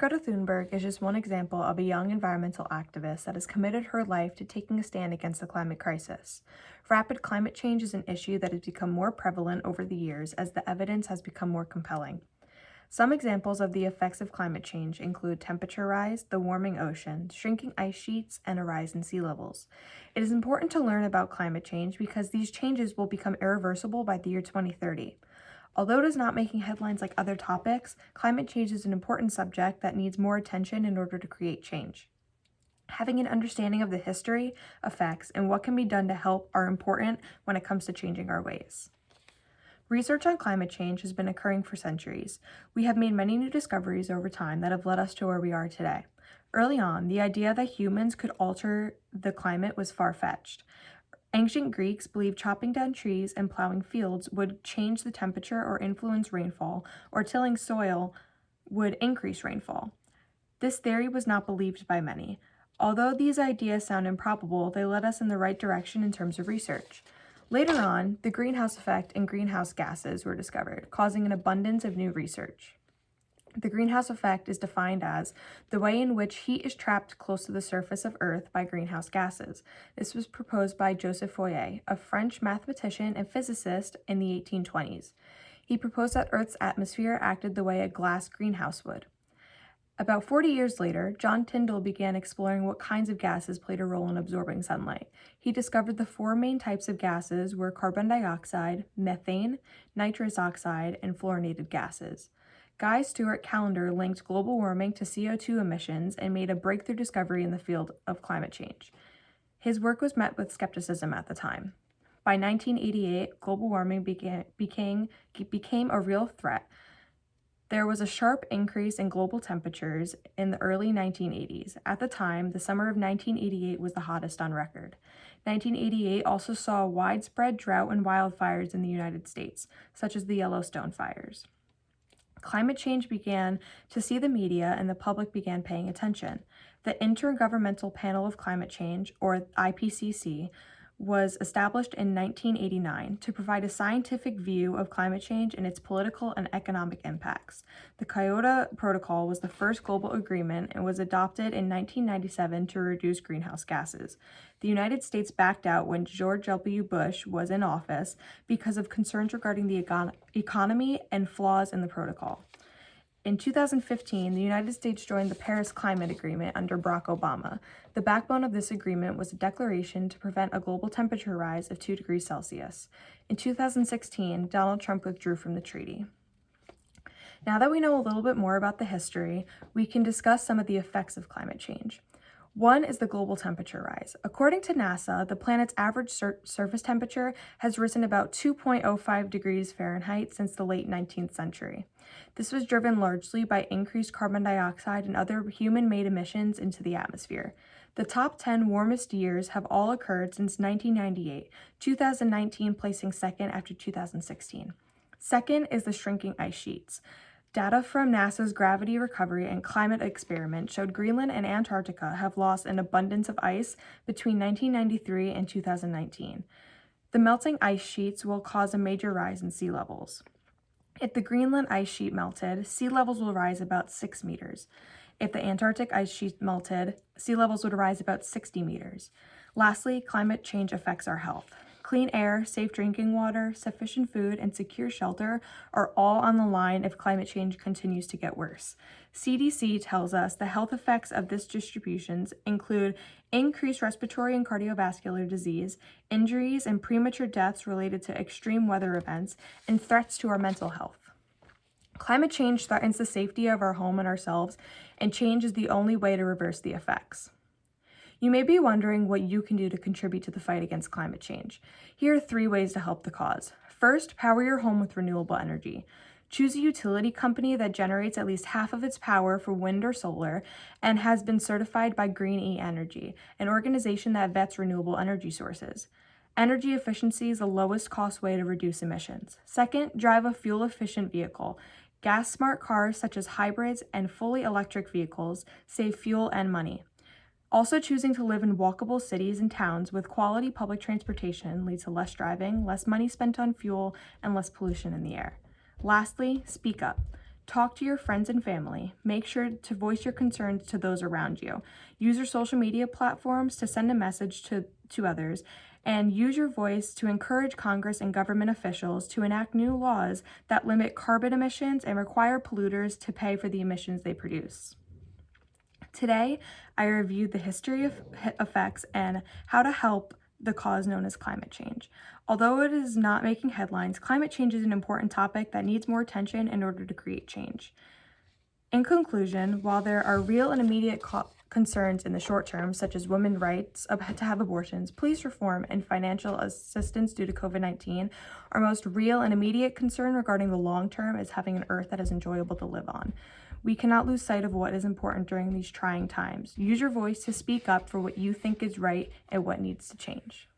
Greta Thunberg is just one example of a young environmental activist that has committed her life to taking a stand against the climate crisis. Rapid climate change is an issue that has become more prevalent over the years as the evidence has become more compelling. Some examples of the effects of climate change include temperature rise, the warming ocean, shrinking ice sheets, and a rise in sea levels. It is important to learn about climate change because these changes will become irreversible by the year 2030. Although it is not making headlines like other topics, climate change is an important subject that needs more attention in order to create change. Having an understanding of the history, effects, and what can be done to help are important when it comes to changing our ways. Research on climate change has been occurring for centuries. We have made many new discoveries over time that have led us to where we are today. Early on, the idea that humans could alter the climate was far-fetched. Ancient Greeks believed chopping down trees and plowing fields would change the temperature or influence rainfall, or tilling soil would increase rainfall. This theory was not believed by many. Although these ideas sound improbable, they led us in the right direction in terms of research. Later on, the greenhouse effect and greenhouse gases were discovered, causing an abundance of new research. The greenhouse effect is defined as the way in which heat is trapped close to the surface of Earth by greenhouse gases. This was proposed by Joseph Fourier, a French mathematician and physicist in the 1820s. He proposed that Earth's atmosphere acted the way a glass greenhouse would. About 40 years later, John Tyndall began exploring what kinds of gases played a role in absorbing sunlight. He discovered the four main types of gases were carbon dioxide, methane, nitrous oxide, and fluorinated gases. Guy Stewart Callendar linked global warming to CO2 emissions and made a breakthrough discovery in the field of climate change. His work was met with skepticism at the time. By 1988, global warming became a real threat. There was a sharp increase in global temperatures in the early 1980s. At the time, the summer of 1988 was the hottest on record. 1988 also saw widespread drought and wildfires in the United States, such as the Yellowstone fires. Climate change began to see the media and the public began paying attention. The Intergovernmental Panel of Climate Change, or IPCC, was established in 1989 to provide a scientific view of climate change and its political and economic impacts. The Kyoto Protocol was the first global agreement and was adopted in 1997 to reduce greenhouse gases. The United States backed out when George W. Bush was in office because of concerns regarding the economy and flaws in the protocol. In 2015, the United States joined the Paris Climate Agreement under Barack Obama. The backbone of this agreement was a declaration to prevent a global temperature rise of 2 degrees Celsius. In 2016, Donald Trump withdrew from the treaty. Now that we know a little bit more about the history, we can discuss some of the effects of climate change. One is the global temperature rise. According to NASA, the planet's average surface temperature has risen about 2.05 degrees Fahrenheit since the late 19th century. This was driven largely by increased carbon dioxide and other human-made emissions into the atmosphere. The top 10 warmest years have all occurred since 1998, 2019 placing second after 2016. Second is the shrinking ice sheets. Data from NASA's Gravity Recovery and Climate Experiment showed Greenland and Antarctica have lost an abundance of ice between 1993 and 2019. The melting ice sheets will cause a major rise in sea levels. If the Greenland ice sheet melted, sea levels will rise about 6 meters. If the Antarctic ice sheet melted, sea levels would rise about 60 meters. Lastly, climate change affects our health. Clean air, safe drinking water, sufficient food, and secure shelter are all on the line if climate change continues to get worse. CDC tells us the health effects of these distributions include increased respiratory and cardiovascular disease, injuries and premature deaths related to extreme weather events, and threats to our mental health. Climate change threatens the safety of our home and ourselves, and change is the only way to reverse the effects. You may be wondering what you can do to contribute to the fight against climate change. Here are 3 ways to help the cause. First, power your home with renewable energy. Choose a utility company that generates at least half of its power from wind or solar and has been certified by Green E Energy, an organization that vets renewable energy sources. Energy efficiency is the lowest cost way to reduce emissions. Second, drive a fuel-efficient vehicle. Gas-smart cars such as hybrids and fully electric vehicles save fuel and money. Also, choosing to live in walkable cities and towns with quality public transportation leads to less driving, less money spent on fuel, and less pollution in the air. Lastly, speak up. Talk to your friends and family. Make sure to voice your concerns to those around you. Use your social media platforms to send a message to others, and use your voice to encourage Congress and government officials to enact new laws that limit carbon emissions and require polluters to pay for the emissions they produce. Today, I reviewed the history of effects and how to help the cause known as climate change. Although it is not making headlines, climate change is an important topic that needs more attention in order to create change. In conclusion, while there are real and immediate concerns in the short term, such as women's rights to have abortions, police reform, and financial assistance due to COVID-19, our most real and immediate concern regarding the long term is having an earth that is enjoyable to live on. We cannot lose sight of what is important during these trying times. Use your voice to speak up for what you think is right and what needs to change.